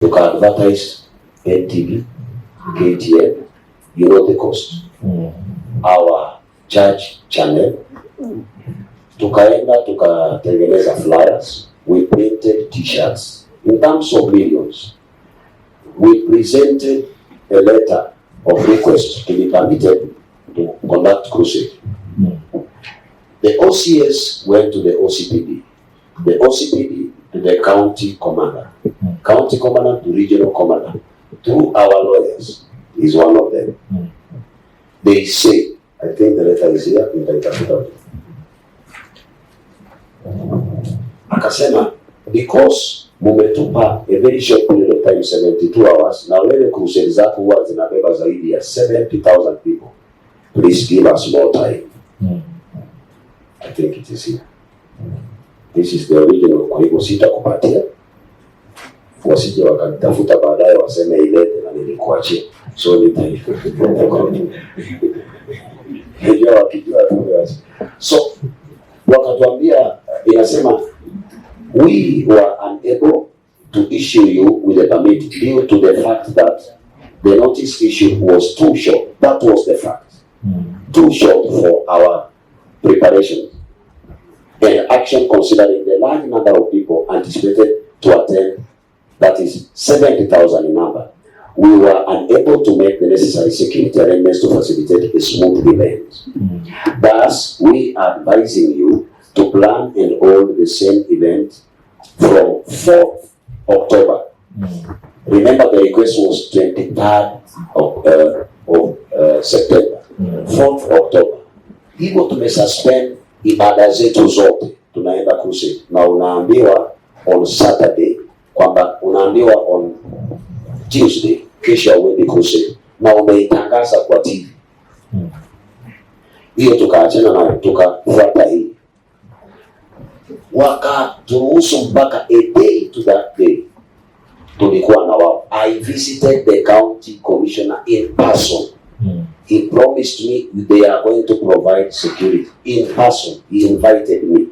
Tuka-advertise NTV, KTN, you know the cost. Our church channel, tukaenda tukatengeneza flyers, we printed t-shirts in terms of millions. We presented a letter of request to be permitted to conduct crusade. The OCS went to the OCPD, the OCPD to the county commander, county commander to regional commander, through our lawyers, is one of them. They say, I think the letter is here in the capital. Akasema, because mumetupa a very short period of time, 72 hours, na wewe crusade zako huwa zinabeba zaidi ya 70,000 people, please give us more time. I think it is here. This is the original. Kwa hivyo sitakupatia, wasije wakanitafuta baadaye waseme ilete na nilikuachia. So nitaifuta. So wakatuambia, inasema we were unable to issue you with a permit due to the fact that the notice issued was too short. That was the fact. Too short for our preparation and action, considering the large number of people anticipated to attend, that is 70,000 in number. We were unable to make the necessary security arrangements to facilitate a smooth event. Thus, we are advising you to plan and hold the same event from 4th October. Remember, the request was 23rd of September. 4th October. Hivyo tumesuspend ibada zetu zote, tunaenda crusade, na unaambiwa on Saturday, kwamba unaambiwa on Tuesday kesho uende crusade, na umeitangaza kwa TV. Hiyo tukaachana nayo, tukafuata hii. Wakaturuhusu mpaka a day to that day tulikuwa na wao. I visited the county commissioner in person. He promised me they are going to provide security in person. He invited me.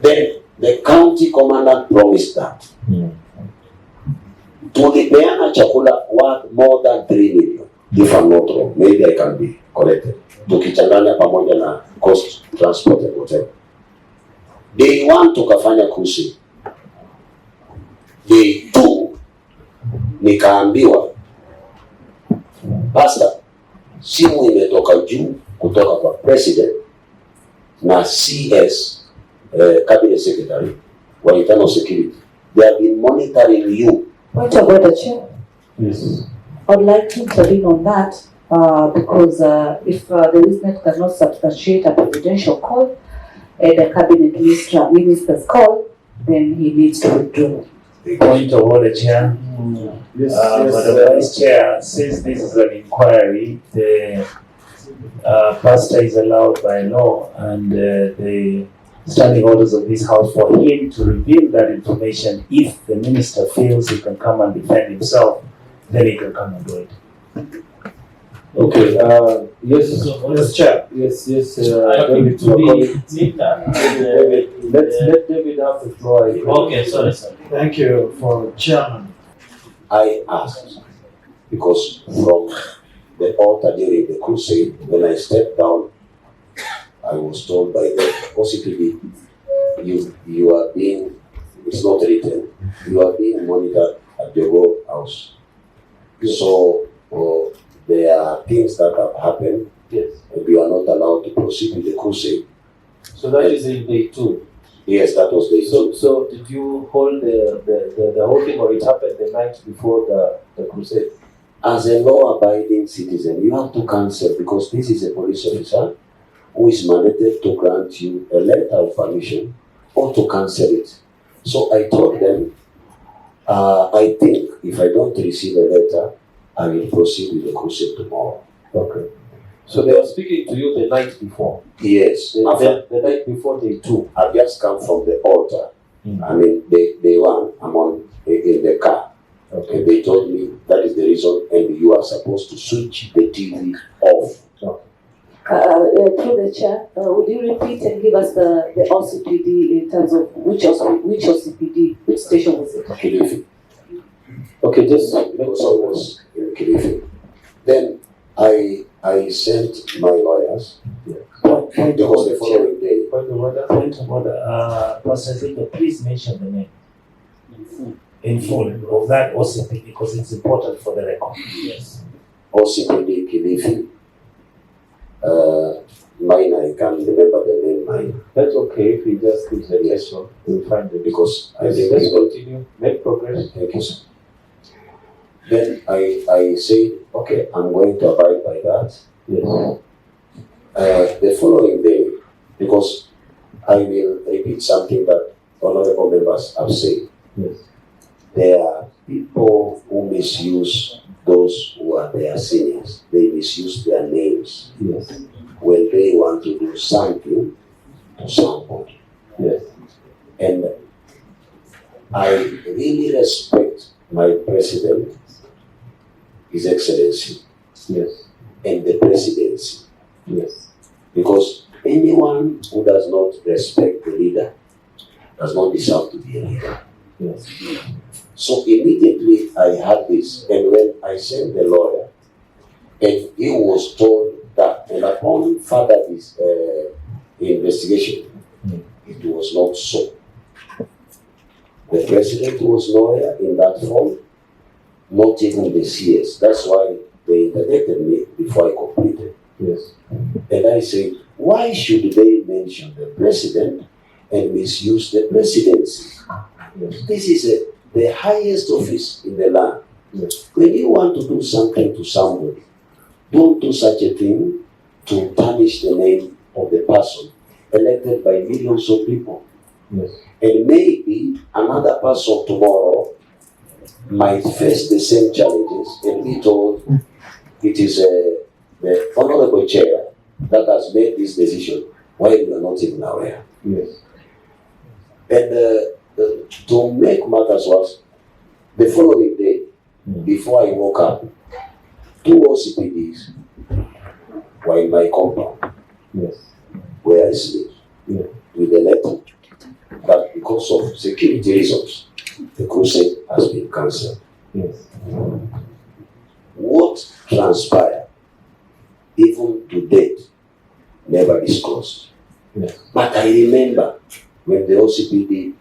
Then the county commander promised that. Tulipeana chakula worth more than 3 million, if I'm not wrong. Maybe I can be corrected. Tukichanganya pamoja na cost, transport and whatever. Day 1 tukafanya crusade. Day 2 nikaambiwa, Pastor, simu imetoka juu kutoka kwa president na CS, cabinet secretary wa internal security. They have been monitoring you. Point of order, Chair. Yes. I would like to intervene on that because if the witness cannot substantiate a presidential call and a cabinet minister's call, then he needs to withdraw. Point of order, Chair. Yes, but the Vice Chair says this is an inquiry. The pastor is allowed by law and the standing orders of this House for him to reveal that information. If the minister feels he can come and defend himself, then he can come and do it. Okay. Yes, Chair. Yes. David, let David have the floor. Okay, sorry. Thank you for Chairman. I asked, because from the altar during the crusade, when I stepped down, I was told by the OCPD, you are being, it's not written, you are being monitored at your house. So there are things that have happened, Yes. and we are not allowed to proceed with the crusade. So that is in day 2. Yes, that was the issue. So did you hold the whole thing, or it happened the night before the crusade? As a law-abiding citizen, you have to cancel, because this is a police officer who is mandated to grant you a letter of permission or to cancel it. So I told them, I think if I don't receive a letter, I will proceed with the crusade tomorrow. Okay. So they were speaking to you the night before? Yes. The night before day 2? I've just come from the altar. I mean, day 1, I'm in the car. Okay. And they told me that is the reason, and you are supposed to switch the TV off. Through the chair, would you repeat and give us the OCPD in terms of which OCPD Which station was it? Kilifi. Okay, just Because I was in Kilifi. Then I sent my lawyers because the following day. Point of order. Pastor Ezekiel, please mention the name in full of that OCP because it's important for the record. Yes. OCPD Kilifi. Mine, I can't remember the name. Mine, That's okay if we just give the lesson, we'll find it. because I think Let's people. continue, make progress. Thank you, sir. Then I said, okay, I'm going to abide by that. Yes. The following day, because I will repeat something that honorable members have said. Yes. There are people who misuse those who are their seniors. They misuse their names Yes. when they want to do something to somebody. Yes. And I really respect my president, His Excellency, Yes. and the presidency. Yes. Because anyone who does not respect the leader does not deserve to be a leader. Yes. So immediately I had this, and when I sent the lawyer, and he was told that, and upon further this investigation, it was not so. The president was nowhere in that form, not even the CS. That's why they interdicted me before I completed. Yes. And I said, why should they mention the president and misuse the presidency? Yes. This is the highest office in the land. Yes. When you want to do something to somebody, don't do such a thing to tarnish the name of the person elected by millions of people. Yes. And maybe another person tomorrow might face the same challenges and be told it is the honorable chair that has made this decision while you are not even aware. Yes. And to make matters worse, the following day, before I woke up, 2 OCPDs were in my compound Yes. where I sleep, Yeah. with a letter that because of security reasons, the crusade has been cancelled. Yes. What transpired, even to date, never disclosed. Yes. But I remember when the OCPD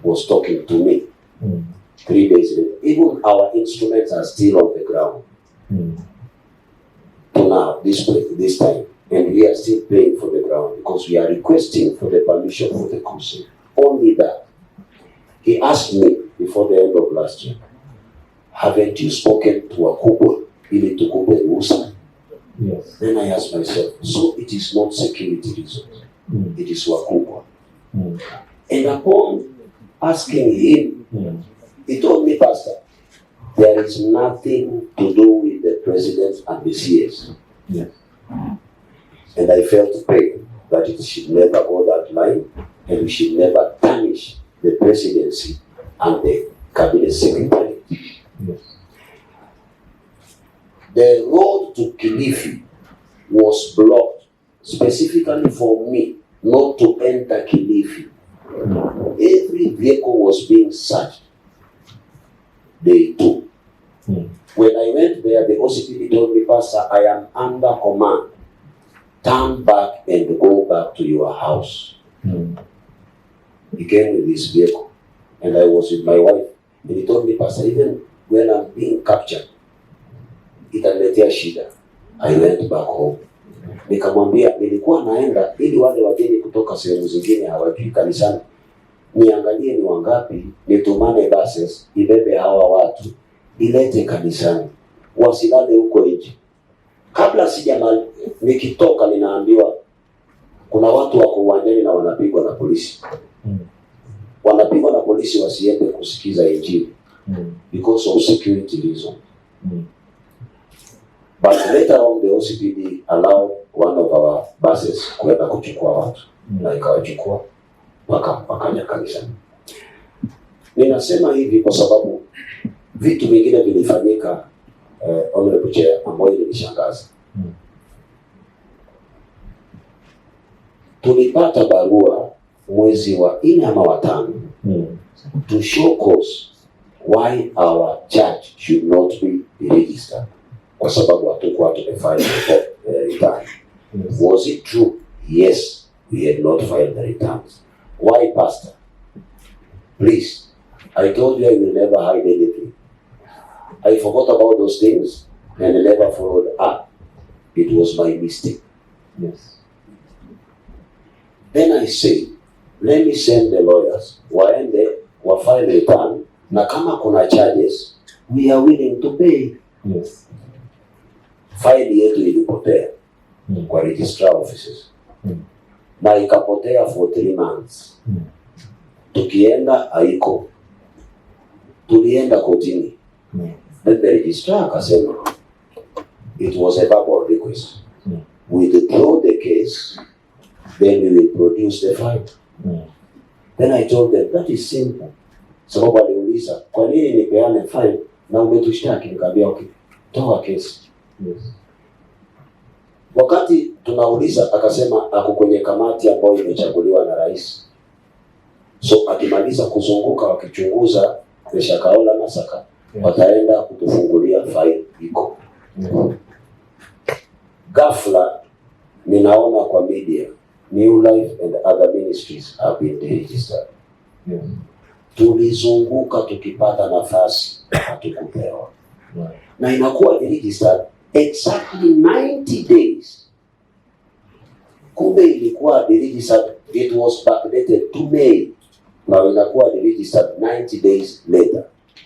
was talking to me 3 days later, even our instruments are still on the ground to now, this time. And we are still paying for the ground because we are requesting for the permission for the crusade. Only that. He asked me before the end of last year, haven't you spoken to a couple ili tukupe ruhusa? Yes. Then I asked myself, so it is not security reasons, it is wakubwa. And upon asking him, he told me, Pastor, there is nothing to do with the president and the CS. Yes. And I felt pain that it should never go that line, and we should never tarnish the presidency and the cabinet secretary. Yes. The road to Kilifi was blocked specifically for me not to enter Kilifi. Every vehicle was being searched. Day 2. When I went there, the OCPD told me, Pastor, I am under command. Turn back and go back to your house. He came with his vehicle, and I was with my wife. And he told me, Pastor, even when I'm being captured, itaniletea shida. I went back home. Nikamwambia, nilikuwa naenda ili wale wageni kutoka sehemu zingine hawajui kanisani, niangalie ni wangapi, nitumane buses ibebe hawa watu ilete kanisani, wasilale huko nje. Kabla nikitoka ninaambiwa kuna watu wako uwanjani na wanapigwa na polisi. Wanapigwa na polisi wasiende kusikiza injili because of security reasons. But later on the OCPD allowed one of our buses kwenda kuchukua watu na ikawachukua wakaja kanisani. Ninasema hivi kwa sababu vitu vingine vilifanyika honorable chair ambayo ilinishangaza. Tulipata barua mwezi wa 4 ama wa 5 to show cause why our church should not be registered. Kwa sababu hatukuwa tumefile return. Was it true? Yes, we had not filed the returns. Why, Pastor? Please, I told you I will never hide anything. I forgot about those things and I never followed up. It was my mistake. Yes. Then I say, let me send the lawyers waende wafile return, na kama kuna charges we are willing to pay. Yes. File yetu ilipotea kwa registrar offices na ikapotea for 3 months. Tukienda haiko, tulienda kotini. Then the registrar akasema it was a verbal request. We withdraw the case, then we will produce the file. Then I told them that is simple. Sababu aliuliza kwa nini nipeane file na umetushtaki? Nikamwambia okay, toa kesi. Yes. Wakati tunauliza akasema ako kwenye kamati ambayo imechaguliwa na rais. So akimaliza kuzunguka wakichunguza Meshakaola Masaka, wataenda kutufungulia file iko. Ghafla ninaona kwa media New Life and other ministries have been deregistered. Yes. Tulizunguka tukipata nafasi hatukupewa. Right. Na inakuwa deregistered exactly 90 days. Kumbe ilikuwa deregistered, it was backdated to May. Now inakuwa deregistered 90 days later.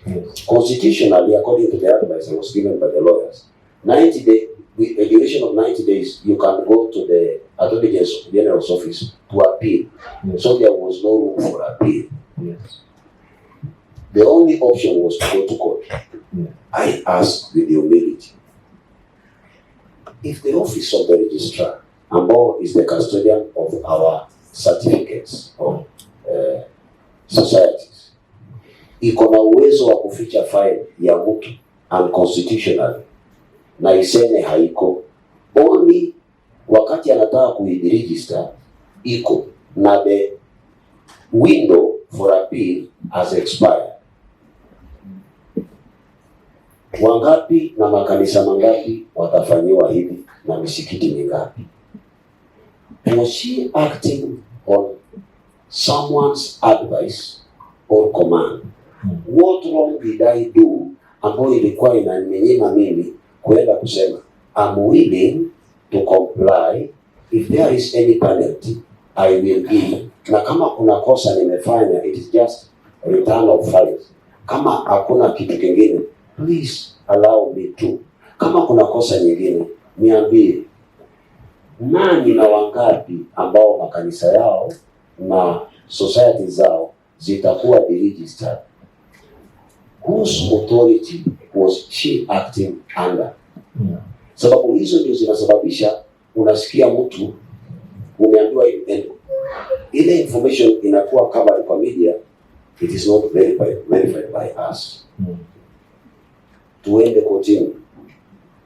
Yes. Constitutionally, according to the advice I was given by the lawyers, 90 days, with a duration of 90 days, you can go to the Attorney General's office to appeal. Yes. So there was no room for appeal. Yes. The only option was to go to court. Yeah. I asked with humility, if the office of the registrar, ambao is the custodian of our certificates of societies, iko na uwezo wa kuficha file ya mtu unconstitutional na iseme haiko, only wakati anataka kuideregister iko na the window for appeal has expired. Wangapi na makanisa mangapi watafanyiwa hivi na misikiti mingapi? Was she acting on someone's advice or command? What wrong did I do ambayo ilikuwa inaninyima mimi kuenda kusema I'm willing to comply, if there is any penalty I will give, na kama kuna kosa nimefanya it is just return of files. Kama hakuna kitu kingine please allow me to. Kama kuna kosa nyingine niambie. Nani na wangapi ambao makanisa yao na society zao zitakuwa deregistered? Whose authority was she acting under? Yeah. Sababu hizo ndio zinasababisha unasikia mtu umeambiwa ile information inakuwa covered kwa media, it is not verified by us. Tuende kotini,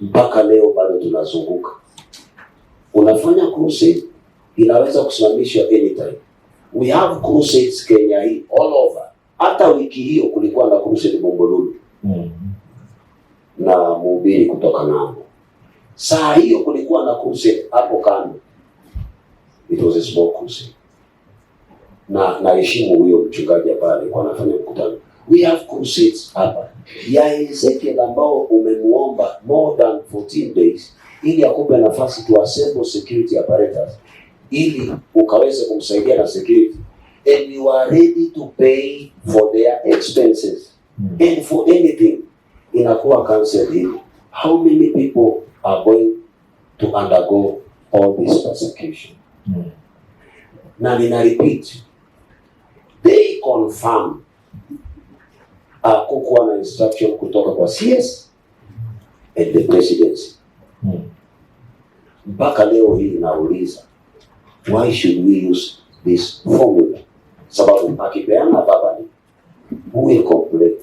mpaka leo bado tunazunguka. Unafanya crusade, inaweza kusimamishwa anytime. We have crusades Kenya hii all over. Hata wiki hiyo kulikuwa na crusade Bombolulu na mhubiri kutoka ng'ambo. Saa hiyo kulikuwa na crusade hapo kando. It was a small crusade. Na naheshimu huyo mchungaji pale alikuwa anafanya mkutano. We have crusades hapa. Ya Ezekiel ambao umemuomba more than 14 days ili akupe nafasi to assemble security apparatus ili ukaweze kumsaidia na security, and you are ready to pay for their expenses and for anything, inakuwa cancelled hivi. How many people are going to undergo all this persecution? Na nina repeat, they confirm kukuwa na instruction kutoka kwa CS and the presidency. Mpaka leo hii nauliza, why should we use this formula? Sababu akipeana babani, who will complain?